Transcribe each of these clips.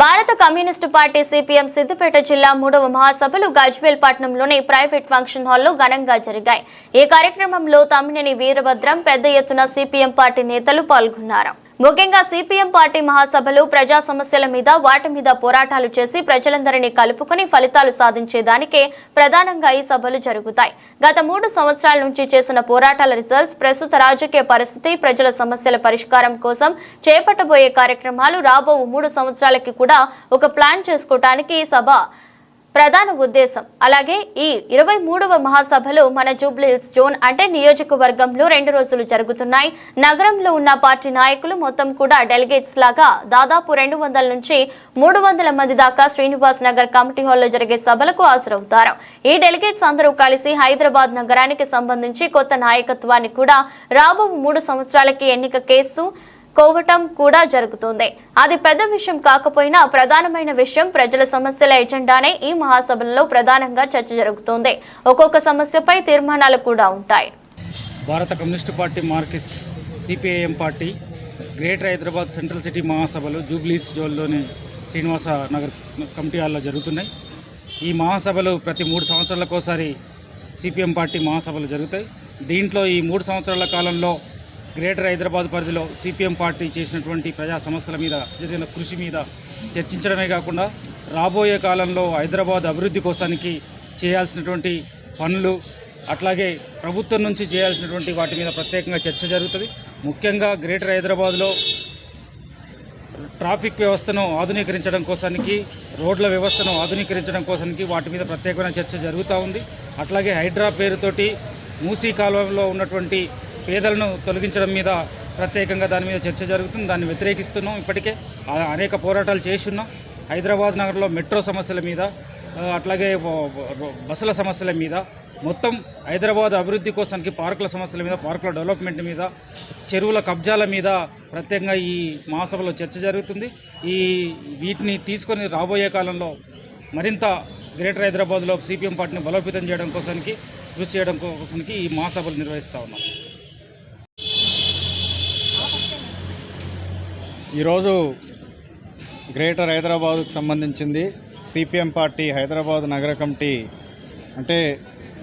భారత communist party CPM Siddipet జిల్లా 3వ మహాసభలు గజ్వేల్ పట్టణంలోని ప్రైవేట్ ఫంక్షన్ హాల్లో ఘనంగా జరిగాయి. ఈ కార్యక్రమంలో తమ్మినేని వీరభద్రం పెద్ద ఎత్తున సిపిఎం పార్టీ నేతలు పాల్గొన్నారు. ముఖ్యంగా సిపిఎం పార్టీ మహాసభలు ప్రజా సమస్యల మీద వాటి మీద పోరాటాలు చేసి ప్రజలందరినీ కలుపుకొని ఫలితాలు సాధించేదానికే ప్రధానంగా ఈ సభలు జరుగుతాయి. గత 3 సంవత్సరాల నుంచి చేసిన పోరాటాల రిజల్ట్స్, ప్రస్తుత రాజకీయ పరిస్థితి, ప్రజల సమస్యల పరిష్కారం కోసం చేపట్టబోయే కార్యక్రమాలు, రాబో 3 సంవత్సరాలకి కూడా ఒక ప్లాన్ చేసుకోవడానికి ఈ సభ ప్రధాన ఉద్దేశం. అలాగే ఈ 23వ మహాసభలు మన జూబ్లీహిల్స్ జోన్ అంటే నియోజకవర్గంలో 2 రోజులు జరుగుతున్నాయి. నగరంలో ఉన్న పార్టీ నాయకులు మొత్తం కూడా డెలిగేట్స్ లాగా దాదాపు 200 నుంచి 300 మంది దాకా శ్రీనివాస్ నగర్ కమిటీ హాల్లో జరిగే సభలకు హాజరవుతారు. ఈ డెలిగేట్స్ అందరూ కలిసి హైదరాబాద్ నగరానికి సంబంధించి కొత్త నాయకత్వాన్ని కూడా రాబో 3 సంవత్సరాలకి ఎన్నిక కేసు కోవటం కూడా జరుగుతుంది. అది పెద్ద విషయం కాకపోయినా ప్రధానమైన విషయం ప్రజల సమస్యల ఎజెండానే ఈ మహాసభలలో ప్రధానంగా చర్చ జరుగుతుంది. ఒక్కొక్క సమస్యపై తీర్మానాలు కూడా ఉంటాయి. భారత communist party Marxist CPIM party greater Hyderabad central city మహాసభలు జూబ్లీస్ జోన్లోని శ్రీనివాస నగర్ కమిటీ హాల్లో జరుగుతున్నాయి. ఈ మహాసభలు ప్రతి 3 సంవత్సరాలకోసారి సిపిఎం పార్టీ మహాసభలు జరుగుతాయి. దీంట్లో ఈ 3 సంవత్సరాల కాలంలో గ్రేటర్ హైదరాబాద్ పరిధిలో సిపిఎం పార్టీ చేసినటువంటి ప్రజా సమస్యల మీద జరిగిన కృషి మీద చర్చించడమే కాకుండా రాబోయే కాలంలో హైదరాబాద్ అభివృద్ధి కోసానికి చేయాల్సినటువంటి పనులు, అట్లాగే ప్రభుత్వం నుంచి చేయాల్సినటువంటి వాటి మీద ప్రత్యేకంగా చర్చ జరుగుతుంది. ముఖ్యంగా గ్రేటర్ హైదరాబాద్లో ట్రాఫిక్ వ్యవస్థను ఆధునీకరించడం కోసానికి, రోడ్ల వ్యవస్థను ఆధునీకరించడం కోసానికి వాటి మీద ప్రత్యేకమైన చర్చ జరుగుతూ ఉంది. అట్లాగే హైడ్రా పేరుతోటి మూసీ కాలువలో ఉన్నటువంటి పేదలను తొలగించడం మీద ప్రత్యేకంగా దాని మీద చర్చ జరుగుతుంది. దాన్ని వ్యతిరేకిస్తున్నాం. ఇప్పటికే అనేక పోరాటాలు చేస్తున్నాం. హైదరాబాద్ నగరంలో మెట్రో సమస్యల మీద, అట్లాగే బస్సుల సమస్యల మీద, మొత్తం హైదరాబాద్ అభివృద్ధి కోసానికి పార్కుల సమస్యల మీద, పార్కుల డెవలప్మెంట్ మీద, చెరువుల కబ్జాల మీద ప్రత్యేకంగా ఈ మహాసభలో చర్చ జరుగుతుంది. వీటిని తీసుకొని రాబోయే కాలంలో మరింత గ్రేటర్ హైదరాబాద్లో సిపిఎం పార్టీని బలోపేతం చేయడం కోసానికి, కృషి చేయడం కోసానికి ఈ మహాసభలు నిర్వహిస్తూ ఉన్నాం. ఈరోజు గ్రేటర్ హైదరాబాద్కు సంబంధించింది సిపిఎం పార్టీ హైదరాబాద్ నగర కమిటీ అంటే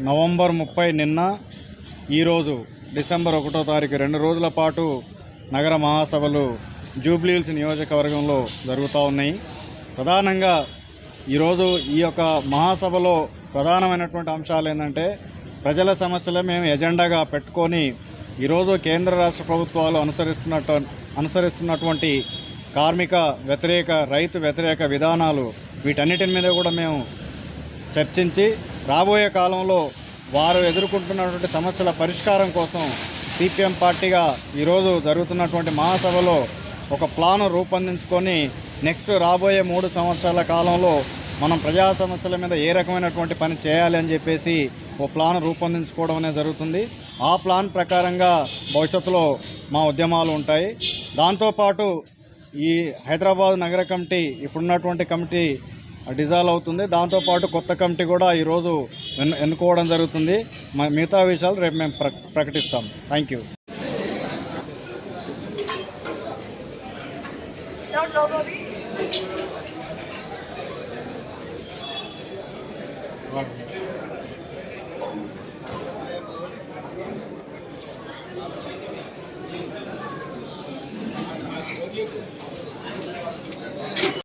నవంబర్ 30 నిన్న, ఈరోజు డిసెంబర్ 1వ తారీఖు 2 రోజుల పాటు నగర మహాసభలు జూబ్లీహిల్స్ నియోజకవర్గంలో జరుగుతూ ఉన్నాయి. ప్రధానంగా ఈరోజు ఈ యొక్క మహాసభలో ప్రధానమైనటువంటి అంశాలు ఏంటంటే ప్రజల సమస్యలు మేము ఎజెండాగా పెట్టుకొని ఈరోజు కేంద్ర రాష్ట్ర ప్రభుత్వాలు అనుసరిస్తున్నటువంటి కార్మిక వ్యతిరేక, రైతు వ్యతిరేక విధానాలు, వీటన్నిటి మీద కూడా మేము చర్చించి రాబోయే కాలంలో వారు ఎదుర్కొంటున్నటువంటి సమస్యల పరిష్కారం కోసం సిపిఎం పార్టీగా ఈరోజు జరుగుతున్నటువంటి మహాసభలో ఒక ప్లాను రూపొందించుకొని నెక్స్ట్ రాబోయే 3 సంవత్సరాల కాలంలో మనం ప్రజా సమస్యల మీద ఏ రకమైనటువంటి పని చేయాలి అని చెప్పేసి ఓ ప్లాన్ రూపొందించుకోవడం అనేది జరుగుతుంది. ఆ ప్లాన్ ప్రకారంగా భవిష్యత్తులో మా ఉద్యమాలు ఉంటాయి. దాంతోపాటు ఈ హైదరాబాద్ నగర కమిటీ ఇప్పుడున్నటువంటి కమిటీ డిజాల్వ్ అవుతుంది. దాంతోపాటు కొత్త కమిటీ కూడా ఈరోజు ఎన్నుకోవడం జరుగుతుంది. మిగతా విషయాలు రేపు మేము ప్రకటిస్తాం. Thank you.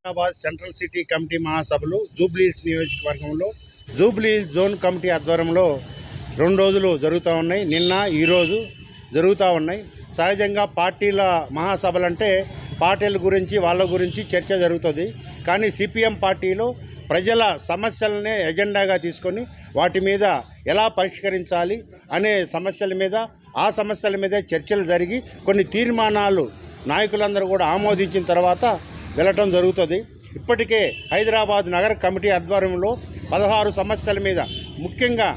Hyderabad central city committee మహాసభలు జూబ్లీహిల్స్ నియోజకవర్గంలో జూబ్లీహిల్స్ జోన్ కమిటీ ఆధ్వర్యంలో 2 రోజులు జరుగుతూ ఉన్నాయి. నిన్న, ఈరోజు జరుగుతూ ఉన్నాయి. సహజంగా పార్టీల మహాసభలు అంటే పార్టీల గురించి, వాళ్ళ గురించి చర్చ జరుగుతుంది. కానీ సిపిఎం పార్టీలో ప్రజల సమస్యలనే ఎజెండాగా తీసుకొని వాటి మీద ఎలా పరిష్కరించాలి అనే సమస్యల మీద, ఆ సమస్యల మీద చర్చలు జరిగి కొన్ని తీర్మానాలు నాయకులందరూ కూడా ఆమోదించిన తర్వాత వెళ్ళటం జరుగుతుంది. ఇప్పటికే హైదరాబాద్ నగర కమిటీ ఆధ్వర్యంలో 16 సమస్యల మీద, ముఖ్యంగా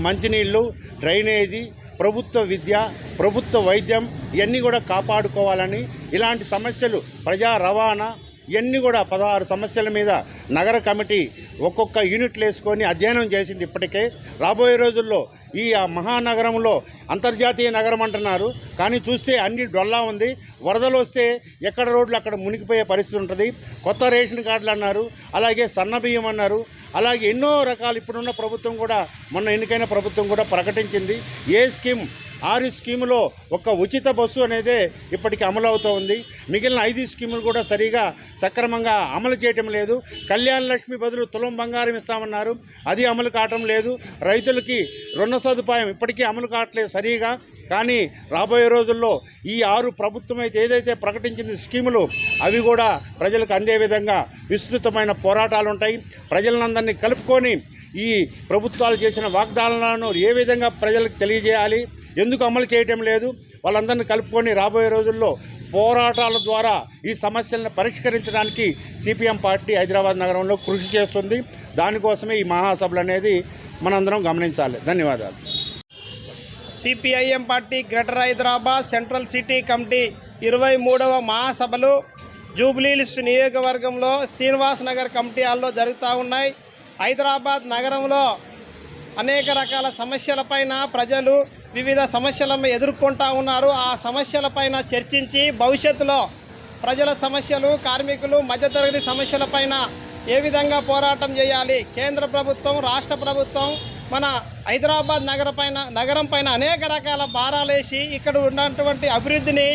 మంచినీళ్ళు, డ్రైనేజీ, ప్రభుత్వ విద్య, ప్రభుత్వ వైద్యం ఇవన్నీ కూడా కాపాడుకోవాలని, ఇలాంటి సమస్యలు ప్రజా రవాణా, ఇవన్నీ కూడా 16 సమస్యల మీద నగర కమిటీ ఒక్కొక్క యూనిట్లు వేసుకొని అధ్యయనం చేసింది. ఇప్పటికే రాబోయే రోజుల్లో ఈ మహానగరంలో అంతర్జాతీయ నగరం అంటున్నారు, కానీ చూస్తే అన్ని డొల్లా ఉంది. వరదలు వస్తే ఎక్కడ రోడ్లు అక్కడ మునిగిపోయే పరిస్థితి ఉంటుంది. కొత్త రేషన్ కార్డులు అన్నారు, అలాగే సన్నబియ్యం అన్నారు, అలాగే ఎన్నో రకాలు ఇప్పుడున్న ప్రభుత్వం కూడా మొన్న ఎన్నికైన ప్రభుత్వం కూడా ప్రకటించింది. ఏ స్కీమ్ 6 స్కీములో ఒక ఉచిత బస్సు అనేదే ఇప్పటికీ అమలు అవుతూ ఉంది. మిగిలిన 5 స్కీములు కూడా సరిగా సక్రమంగా అమలు చేయటం లేదు. కళ్యాణ లక్ష్మి బదులు తులం బంగారం ఇస్తామన్నారు, అది అమలు కావటం లేదు. రైతులకి రుణ సదుపాయం ఇప్పటికీ అమలు కావట్లేదు సరిగా. కానీ రాబోయే రోజుల్లో ఈ 6 ప్రభుత్వం అయితే ఏదైతే ప్రకటించిన స్కీములు అవి కూడా ప్రజలకు అందే విధంగా విస్తృతమైన పోరాటాలు ఉంటాయి. ప్రజలందరినీ కలుపుకొని ఈ ప్రభుత్వాలు చేసిన వాగ్దానాలను ఏ విధంగా ప్రజలకు తెలియజేయాలి, ఎందుకు అమలు చేయటం లేదు, వాళ్ళందరినీ కలుపుకొని రాబోయే రోజుల్లో పోరాటాల ద్వారా ఈ సమస్యలను పరిష్కరించడానికి సిపిఎం పార్టీ హైదరాబాద్ నగరంలో కృషి చేస్తుంది. దానికోసమే ఈ మహాసభలు అనేది మనందరం గమనించాలి. ధన్యవాదాలు. CPIM party greater Hyderabad central city committee 23వ మహాసభలు జూబ్లీహిల్స్ నియోజకవర్గంలో శ్రీనివాస్ నగర్ కమిటీ హాల్లో జరుగుతూ ఉన్నాయి. హైదరాబాద్ నగరంలో అనేక రకాల సమస్యలపైన ప్రజలు వివిధ సమస్యలను ఎదుర్కొంటూ ఉన్నారు. ఆ సమస్యలపైన చర్చించి భవిష్యత్తులో ప్రజల సమస్యలు, కార్మికులు, మధ్యతరగతి సమస్యలపైన ఏ విధంగా పోరాటం చేయాలి, కేంద్ర ప్రభుత్వం, రాష్ట్ర ప్రభుత్వం మన హైదరాబాద్ నగరం పైన అనేక రకాల భారాలేసి ఇక్కడ ఉన్నటువంటి అభివృద్ధిని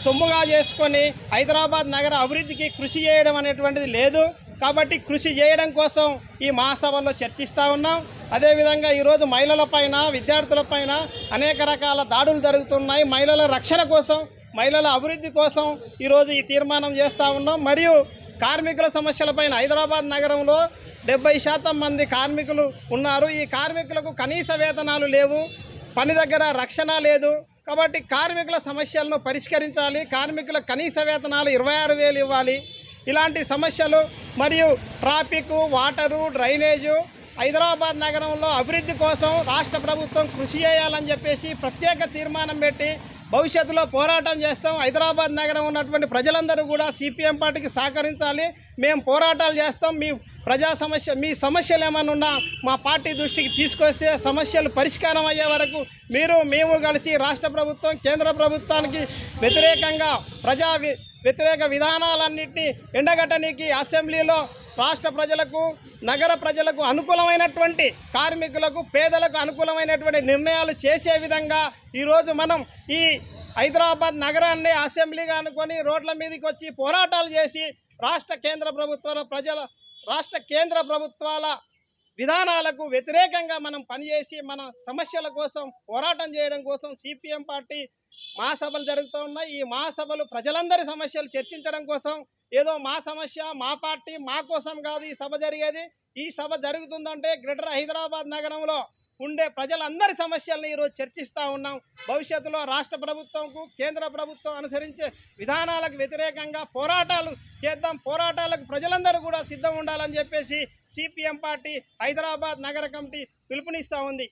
సొమ్ముగా చేసుకొని హైదరాబాద్ నగర అభివృద్ధికి కృషి చేయడం అనేటువంటిది లేదు. కాబట్టి కృషి చేయడం కోసం ఈ మహాసభలో చర్చిస్తూ ఉన్నాం. అదేవిధంగా ఈరోజు మహిళలపైన, విద్యార్థులపైన అనేక రకాల దాడులు జరుగుతున్నాయి. మహిళల రక్షణ కోసం, మహిళల అభివృద్ధి కోసం ఈరోజు ఈ తీర్మానం చేస్తూ ఉన్నాం. మరియు కార్మికుల సమస్యలపైన హైదరాబాద్ నగరంలో 70% మంది కార్మికులు ఉన్నారు. ఈ కార్మికులకు కనీస వేతనాలు లేవు, పని దగ్గర రక్షణ లేదు. కాబట్టి కార్మికుల సమస్యలను పరిష్కరించాలి. కార్మికుల కనీస వేతనాలు 26,000 ఇవ్వాలి. ఇలాంటి సమస్యలు మరియు ట్రాఫిక్, వాటరు, డ్రైనేజు, హైదరాబాద్ నగరంలో అభివృద్ధి కోసం రాష్ట్ర ప్రభుత్వం కృషి చేయాలని చెప్పేసి ప్రత్యేక తీర్మానం పెట్టి భవిష్యత్తులో పోరాటం చేస్తాం. హైదరాబాద్ నగరం ఉన్నటువంటి ప్రజలందరూ కూడా సిపిఎం పార్టీకి సహకరించాలి. మేము పోరాటాలు చేస్తాం. మీ సమస్యలు ఏమైనా ఉన్నా మా పార్టీ దృష్టికి తీసుకొస్తే సమస్యలు పరిష్కారం అయ్యే వరకు మేము కలిసి రాష్ట్ర ప్రభుత్వం, కేంద్ర ప్రభుత్వానికి వ్యతిరేకంగా వ్యతిరేక విధానాలన్నింటినీ ఎండగట్టడానికి అసెంబ్లీలో రాష్ట్ర ప్రజలకు, నగర ప్రజలకు అనుకూలమైనటువంటి, కార్మికులకు, పేదలకు అనుకూలమైనటువంటి నిర్ణయాలు చేసే విధంగా ఈరోజు మనం ఈ హైదరాబాద్ నగరాన్ని అసెంబ్లీగా అనుకొని రోడ్ల మీదకి వచ్చి పోరాటాలు చేసి రాష్ట్ర కేంద్ర ప్రభుత్వాల విధానాలకు వ్యతిరేకంగా మనం పనిచేసి మన సమస్యల కోసం పోరాటం చేయడం కోసం సిపిఎం పార్టీ మహాసభలు జరుగుతూ ఉన్నాయి. ఈ మహాసభలు ప్రజలందరి సమస్యలు చర్చించడం కోసం, ఏదో మా సమస్య, మా పార్టీ, మా కోసం కాదు ఈ సభ జరిగేది. ఈ సభ జరుగుతుందంటే గ్రేటర్ హైదరాబాద్ నగరంలో ఉండే ప్రజలందరి సమస్యలను ఈరోజు చర్చిస్తూ ఉన్నాం. భవిష్యత్తులో రాష్ట్ర ప్రభుత్వంకు, కేంద్ర ప్రభుత్వం అనుసరించే విధానాలకు వ్యతిరేకంగా పోరాటాలు చేద్దాం. పోరాటాలకు ప్రజలందరూ కూడా సిద్ధం ఉండాలని చెప్పేసి సిపిఎం పార్టీ హైదరాబాద్ నగర కమిటీ పిలుపునిస్తూ ఉంది.